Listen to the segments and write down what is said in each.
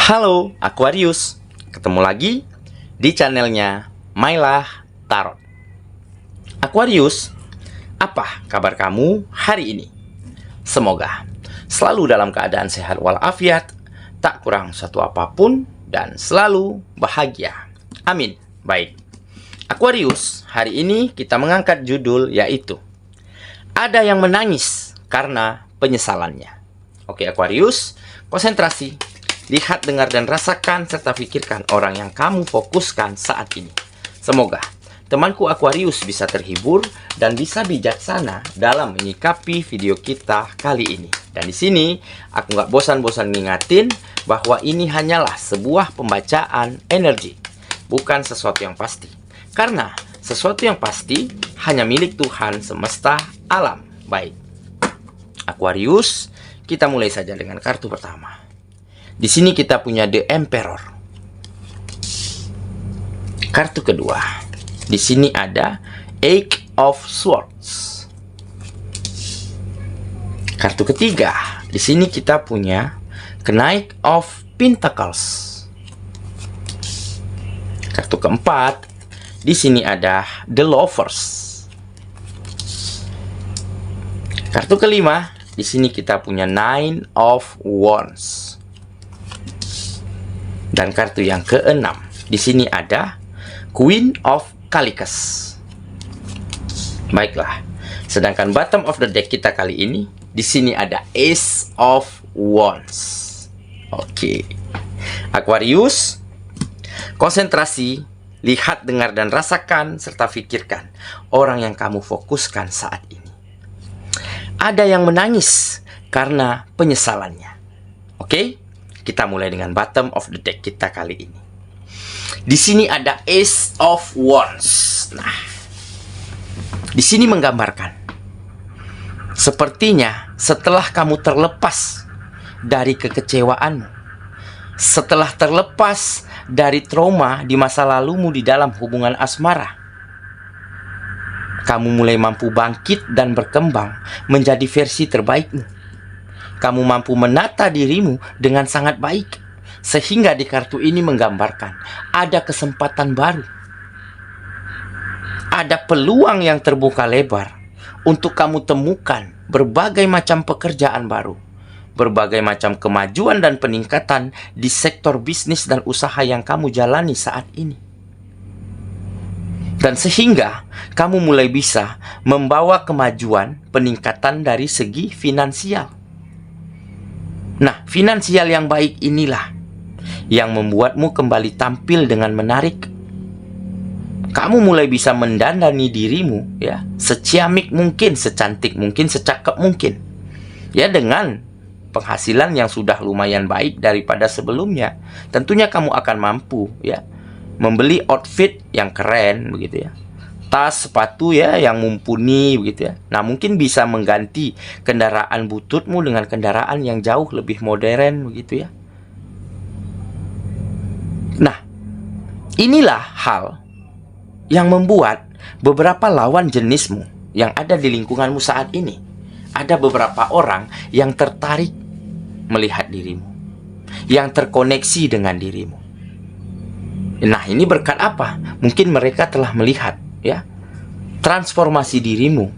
Halo Aquarius, ketemu lagi di channelnya Mylah Tarot. Aquarius, apa kabar kamu hari ini? Semoga selalu dalam keadaan sehat walafiat, tak kurang satu apapun, dan selalu bahagia. Amin. Baik, Aquarius, hari ini kita mengangkat judul yaitu ada yang menangis karena penyesalannya. Oke Aquarius, konsentrasi. Lihat, dengar, dan rasakan, serta pikirkan orang yang kamu fokuskan saat ini. Semoga temanku Aquarius bisa terhibur dan bisa bijaksana dalam menyikapi video kita kali ini. Dan di sini aku nggak bosan-bosan ngingatin bahwa ini hanyalah sebuah pembacaan energi, bukan sesuatu yang pasti. Karena sesuatu yang pasti hanya milik Tuhan semesta alam. Baik, Aquarius, kita mulai saja dengan kartu pertama. Di sini kita punya The Emperor. Kartu kedua. Di sini ada Eight of Swords. Kartu ketiga. Di sini kita punya Knight of Pentacles. Kartu keempat. Di sini ada The Lovers. Kartu kelima. Di sini kita punya Nine of Wands. Dan kartu yang keenam, di sini ada Queen of Calicus. Baiklah, sedangkan bottom of the deck kita kali ini, di sini ada Ace of Wands. Oke, Aquarius, konsentrasi, lihat, dengar, dan rasakan, serta pikirkan orang yang kamu fokuskan saat ini. Ada yang menangis karena penyesalannya. Oke? Kita mulai dengan bottom of the deck kita kali ini. Di sini ada Ace of Wands. Nah, di sini menggambarkan sepertinya setelah kamu terlepas dari kekecewaanmu, setelah terlepas dari trauma di masa lalumu di dalam hubungan asmara, kamu mulai mampu bangkit dan berkembang menjadi versi terbaikmu. Kamu mampu menata dirimu dengan sangat baik. Sehingga di kartu ini menggambarkan ada kesempatan baru. Ada peluang yang terbuka lebar untuk kamu temukan berbagai macam pekerjaan baru. Berbagai macam kemajuan dan peningkatan di sektor bisnis dan usaha yang kamu jalani saat ini. Dan sehingga kamu mulai bisa membawa kemajuan peningkatan dari segi finansial. Nah, finansial yang baik inilah yang membuatmu kembali tampil dengan menarik. Kamu mulai bisa mendandani dirimu, ya, seciamik mungkin, secantik mungkin, secakep mungkin. Ya, dengan penghasilan yang sudah lumayan baik daripada sebelumnya. Tentunya kamu akan mampu, ya, membeli outfit yang keren begitu ya. Tas, sepatu ya yang mumpuni begitu ya. Nah, mungkin bisa mengganti kendaraan bututmu dengan kendaraan yang jauh lebih modern begitu ya. Nah, inilah hal yang membuat beberapa lawan jenismu yang ada di lingkunganmu saat ini, ada beberapa orang yang tertarik melihat dirimu, yang terkoneksi dengan dirimu. Nah, ini berkat apa? Mungkin mereka telah melihat, ya, transformasi dirimu,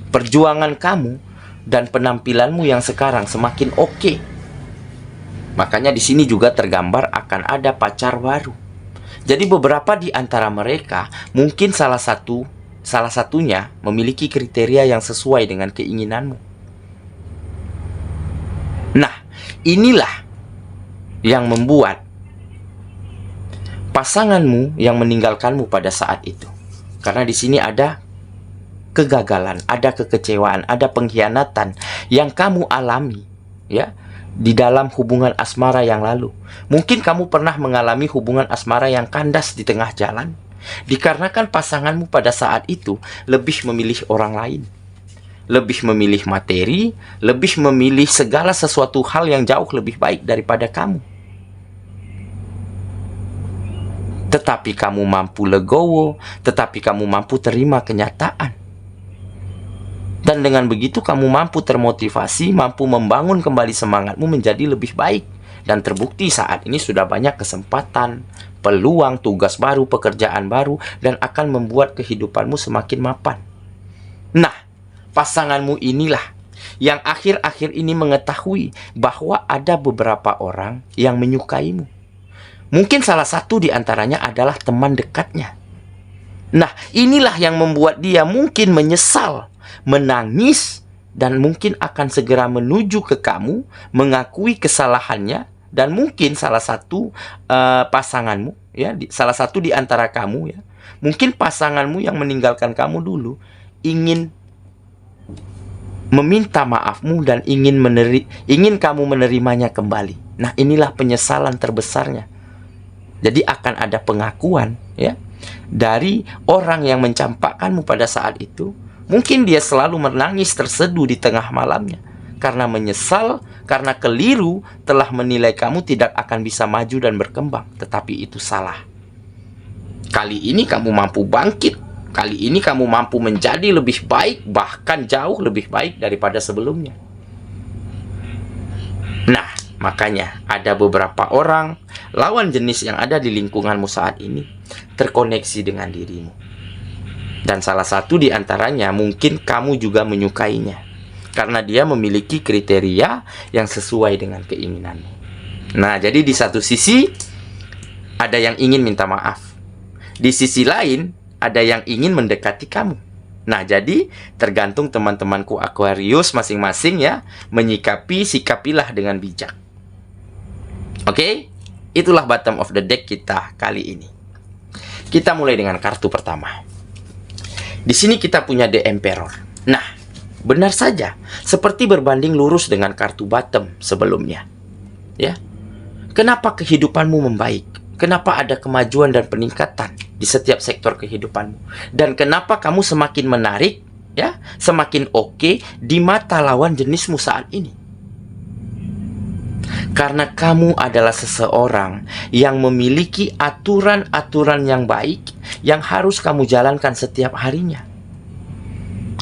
perjuangan kamu, dan penampilanmu yang sekarang semakin oke. Makanya di sini juga tergambar akan ada pacar baru. Jadi beberapa di antara mereka mungkin salah satunya memiliki kriteria yang sesuai dengan keinginanmu. Nah, inilah yang membuat pasanganmu yang meninggalkanmu pada saat itu. Karena di sini ada kegagalan, ada kekecewaan, ada pengkhianatan yang kamu alami, ya, di dalam hubungan asmara yang lalu. Mungkin kamu pernah mengalami hubungan asmara yang kandas di tengah jalan, dikarenakan pasanganmu pada saat itu lebih memilih orang lain, lebih memilih materi, lebih memilih segala sesuatu hal yang jauh lebih baik daripada kamu. Tetapi kamu mampu legowo, tetapi kamu mampu terima kenyataan. Dan dengan begitu kamu mampu termotivasi, mampu membangun kembali semangatmu menjadi lebih baik Dan terbukti saat ini sudah banyak kesempatan, peluang, tugas baru, pekerjaan baru, dan akan membuat kehidupanmu semakin mapan. Nah, pasanganmu inilah yang akhir-akhir ini mengetahui bahwa ada beberapa orang yang menyukaimu. Mungkin salah satu di antaranya adalah teman dekatnya. Nah, inilah yang membuat dia mungkin menyesal, menangis, dan mungkin akan segera menuju ke kamu, mengakui kesalahannya, dan mungkin salah satu pasanganmu, ya, salah satu di antara kamu, ya, mungkin pasanganmu yang meninggalkan kamu dulu ingin meminta maafmu dan ingin kamu menerimanya kembali. Nah, inilah penyesalan terbesarnya. Jadi akan ada pengakuan, ya, dari orang yang mencampakkanmu pada saat itu. Mungkin dia selalu menangis terseduh di tengah malamnya karena menyesal, karena keliru telah menilai kamu tidak akan bisa maju dan berkembang. Tetapi itu salah. Kali ini kamu mampu bangkit. Kali ini kamu mampu menjadi lebih baik, bahkan jauh lebih baik daripada sebelumnya. Nah, makanya ada beberapa orang lawan jenis yang ada di lingkunganmu saat ini terkoneksi dengan dirimu. Dan salah satu di antaranya mungkin kamu juga menyukainya karena dia memiliki kriteria yang sesuai dengan keinginanmu. Nah, jadi di satu sisi ada yang ingin minta maaf. Di sisi lain ada yang ingin mendekati kamu. Nah, jadi tergantung teman-temanku Aquarius masing-masing, ya, sikapilah dengan bijak. Oke? Itulah bottom of the deck kita kali ini. Kita mulai dengan kartu pertama. Di sini kita punya The Emperor. Nah, benar saja, seperti berbanding lurus dengan kartu bottom sebelumnya. Ya. Kenapa kehidupanmu membaik? Kenapa ada kemajuan dan peningkatan di setiap sektor kehidupanmu? Dan kenapa kamu semakin menarik, ya, semakin oke di mata lawan jenismu saat ini? Karena kamu adalah seseorang yang memiliki aturan-aturan yang baik yang harus kamu jalankan setiap harinya.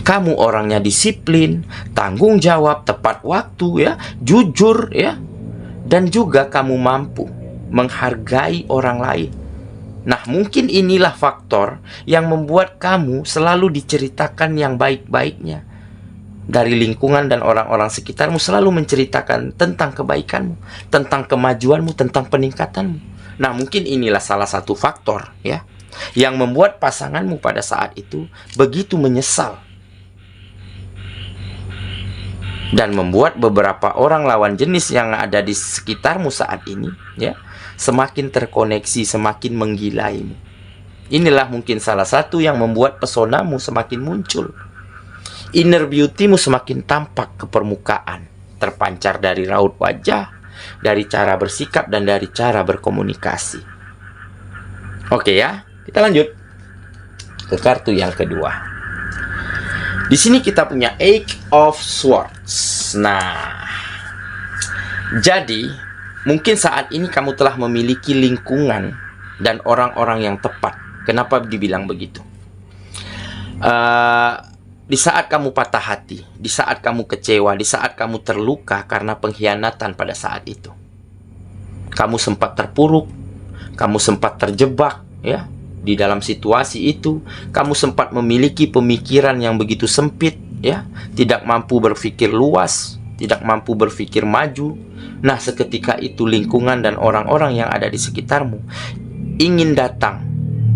Kamu orangnya disiplin, tanggung jawab, tepat waktu, ya, jujur, ya, dan juga kamu mampu menghargai orang lain. Nah, mungkin inilah faktor yang membuat kamu selalu diceritakan yang baik-baiknya. Dari lingkungan dan orang-orang sekitarmu selalu menceritakan tentang kebaikanmu, tentang kemajuanmu, tentang peningkatanmu. Nah, mungkin inilah salah satu faktor, ya, yang membuat pasanganmu pada saat itu begitu menyesal. Dan membuat beberapa orang lawan jenis yang ada di sekitarmu saat ini, ya, semakin terkoneksi, semakin menggilaimu. Inilah mungkin salah satu yang membuat pesonamu semakin muncul. Inner beauty-mu semakin tampak ke permukaan, terpancar dari raut wajah, dari cara bersikap, dan dari cara berkomunikasi. Oke, ya, kita lanjut ke kartu yang kedua. Di sini kita punya Eight of Swords. Nah, jadi mungkin saat ini kamu telah memiliki lingkungan dan orang-orang yang tepat. Kenapa dibilang begitu? Di saat kamu patah hati, di saat kamu kecewa, di saat kamu terluka karena pengkhianatan pada saat itu, kamu sempat terpuruk, kamu sempat terjebak, ya, di dalam situasi itu. Kamu sempat memiliki pemikiran yang begitu sempit, ya, tidak mampu berpikir luas, tidak mampu berpikir maju. Nah, seketika itu lingkungan dan orang-orang yang ada di sekitarmu ingin datang,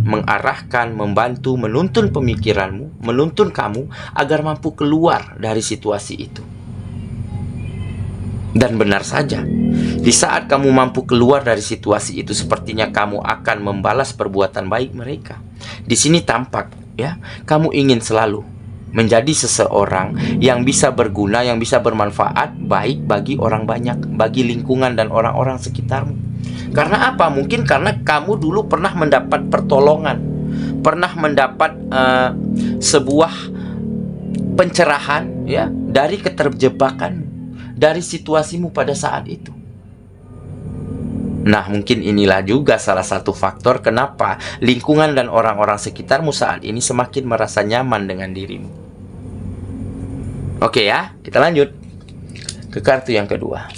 mengarahkan, membantu, menuntun pemikiranmu, menuntun kamu agar mampu keluar dari situasi itu. Dan benar saja, di saat kamu mampu keluar dari situasi itu, sepertinya kamu akan membalas perbuatan baik mereka. Di sini tampak, ya, kamu ingin selalu menjadi seseorang yang bisa berguna, yang bisa bermanfaat baik bagi orang banyak, bagi lingkungan dan orang-orang sekitarmu. Karena apa? Mungkin karena kamu dulu pernah mendapat pertolongan, pernah mendapat sebuah pencerahan, ya, dari keterjebakan, dari situasimu pada saat itu. Nah, mungkin inilah juga salah satu faktor kenapa lingkungan dan orang-orang sekitarmu saat ini semakin merasa nyaman dengan dirimu. Oke, ya, kita lanjut ke kartu yang kedua.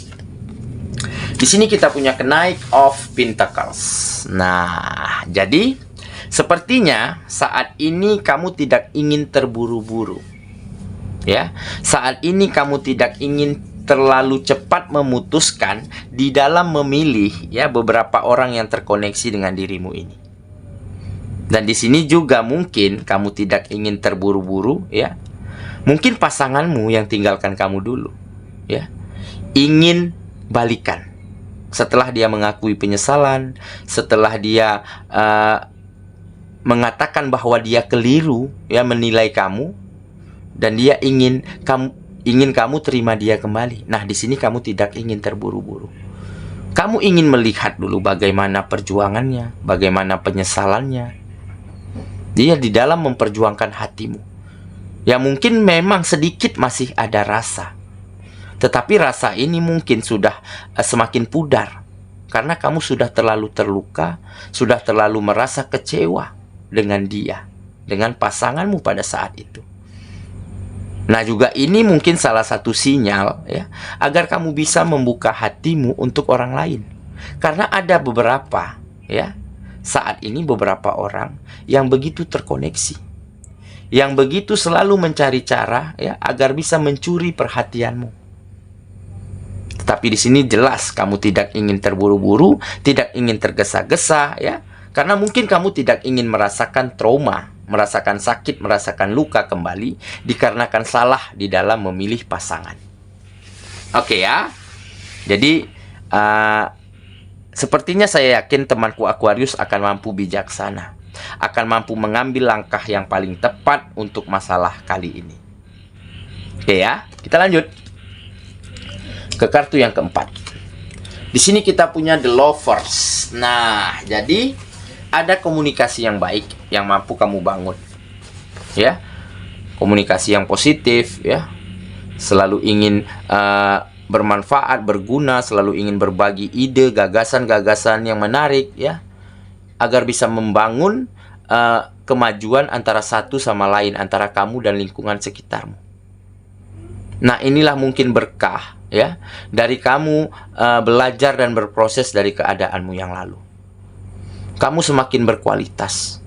Di sini kita punya Knight of Pentacles. Nah, jadi sepertinya saat ini kamu tidak ingin terburu-buru. Ya, saat ini kamu tidak ingin terlalu cepat memutuskan di dalam memilih ya beberapa orang yang terkoneksi dengan dirimu ini. Dan di sini juga mungkin kamu tidak ingin terburu-buru ya. Mungkin pasanganmu yang tinggalkan kamu dulu ya, ingin balikan. Setelah dia mengakui penyesalan, setelah dia mengatakan bahwa dia keliru ya menilai kamu, dan dia ingin kamu terima dia kembali. Nah, di sini kamu tidak ingin terburu-buru. Kamu ingin melihat dulu bagaimana perjuangannya, bagaimana penyesalannya. Dia di dalam memperjuangkan hatimu. Ya mungkin memang sedikit masih ada rasa. Tetapi rasa ini mungkin sudah semakin pudar. Karena kamu sudah terlalu terluka, sudah terlalu merasa kecewa dengan dia, dengan pasanganmu pada saat itu. Nah, juga ini mungkin salah satu sinyal ya, agar kamu bisa membuka hatimu untuk orang lain. Karena ada beberapa ya, saat ini beberapa orang yang begitu terkoneksi, yang begitu selalu mencari cara ya agar bisa mencuri perhatianmu. Tapi di sini jelas kamu tidak ingin terburu-buru, tidak ingin tergesa-gesa ya. Karena mungkin kamu tidak ingin merasakan trauma, merasakan sakit, merasakan luka kembali dikarenakan salah di dalam memilih pasangan. Oke ya. Jadi sepertinya saya yakin temanku Aquarius akan mampu bijaksana, akan mampu mengambil langkah yang paling tepat untuk masalah kali ini. Oke ya, kita lanjut ke kartu yang keempat. Di sini kita punya The Lovers. Nah, jadi ada komunikasi yang baik yang mampu kamu bangun. Ya. Komunikasi yang positif ya. Selalu ingin bermanfaat, berguna, selalu ingin berbagi ide, gagasan-gagasan yang menarik ya. Agar bisa membangun kemajuan antara satu sama lain, antara kamu dan lingkungan sekitarmu. Nah, inilah mungkin berkah ya dari kamu belajar dan berproses dari keadaanmu yang lalu. Kamu semakin berkualitas.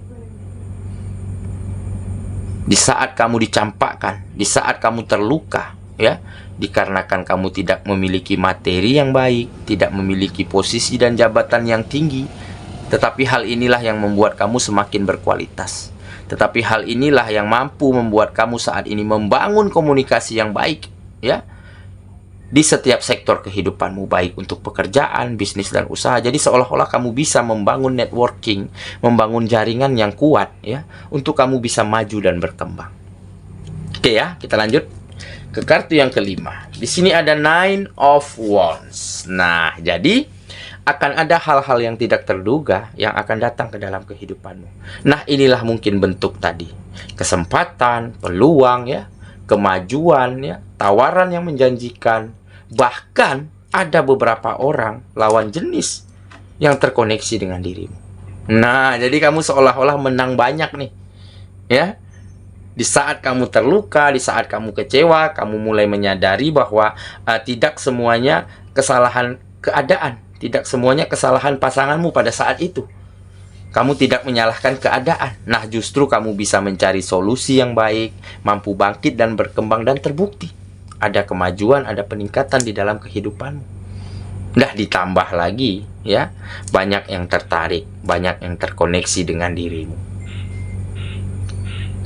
Di saat kamu dicampakkan, di saat kamu terluka ya, dikarenakan kamu tidak memiliki materi yang baik, tidak memiliki posisi dan jabatan yang tinggi, tetapi hal inilah yang membuat kamu semakin berkualitas. Tetapi hal inilah yang mampu membuat kamu saat ini membangun komunikasi yang baik ya di setiap sektor kehidupanmu, baik untuk pekerjaan, bisnis dan usaha. Jadi seolah-olah kamu bisa membangun networking, membangun jaringan yang kuat ya untuk kamu bisa maju dan berkembang. Oke ya, kita lanjut ke kartu yang kelima. Di sini ada Nine of Wands. Nah, jadi akan ada hal-hal yang tidak terduga yang akan datang ke dalam kehidupanmu. Nah, inilah mungkin bentuk tadi. Kesempatan, peluang ya, kemajuan ya, tawaran yang menjanjikan. Bahkan ada beberapa orang lawan jenis yang terkoneksi dengan dirimu. Nah, jadi kamu seolah-olah menang banyak nih. Ya. Di saat kamu terluka, di saat kamu kecewa, kamu mulai menyadari bahwa tidak semuanya kesalahan keadaan. Tidak semuanya kesalahan pasanganmu pada saat itu. Kamu tidak menyalahkan keadaan. Nah, justru kamu bisa mencari solusi yang baik, mampu bangkit dan berkembang, dan terbukti ada kemajuan, ada peningkatan di dalam kehidupanmu. Nah, ditambah lagi ya, banyak yang tertarik, banyak yang terkoneksi dengan dirimu.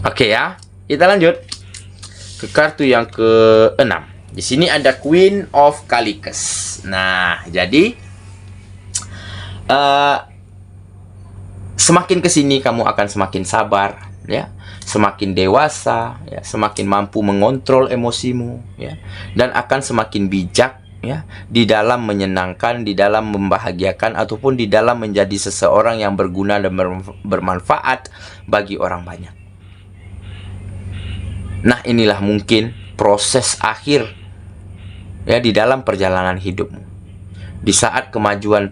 Oke ya, kita lanjut ke kartu yang ke-6. Di sini ada Queen of Calicus. Nah, jadi semakin kesini kamu akan semakin sabar ya, semakin dewasa ya, semakin mampu mengontrol emosimu ya, dan akan semakin bijak ya di dalam menyenangkan, di dalam membahagiakan, ataupun di dalam menjadi seseorang yang berguna dan bermanfaat bagi orang banyak. Nah, inilah mungkin proses akhir ya di dalam perjalanan hidupmu. Di saat kemajuan,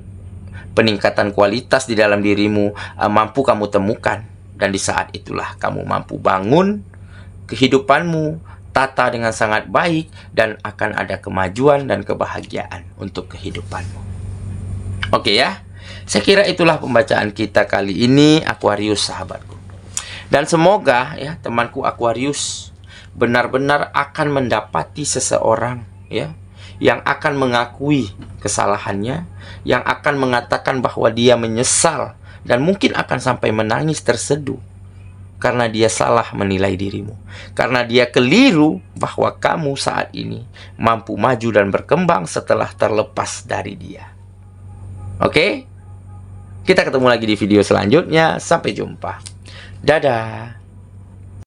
peningkatan kualitas di dalam dirimu mampu kamu temukan, dan di saat itulah kamu mampu bangun kehidupanmu, tata dengan sangat baik, dan akan ada kemajuan dan kebahagiaan untuk kehidupanmu. Oke ya. Saya kira itulah pembacaan kita kali ini, Aquarius sahabatku. Dan semoga ya temanku Aquarius benar-benar akan mendapati seseorang ya yang akan mengakui kesalahannya, yang akan mengatakan bahwa dia menyesal dan mungkin akan sampai menangis terseduh karena dia salah menilai dirimu, karena dia keliru bahwa kamu saat ini mampu maju dan berkembang setelah terlepas dari dia. Oke? Kita ketemu lagi di video selanjutnya. Sampai jumpa. Dadah.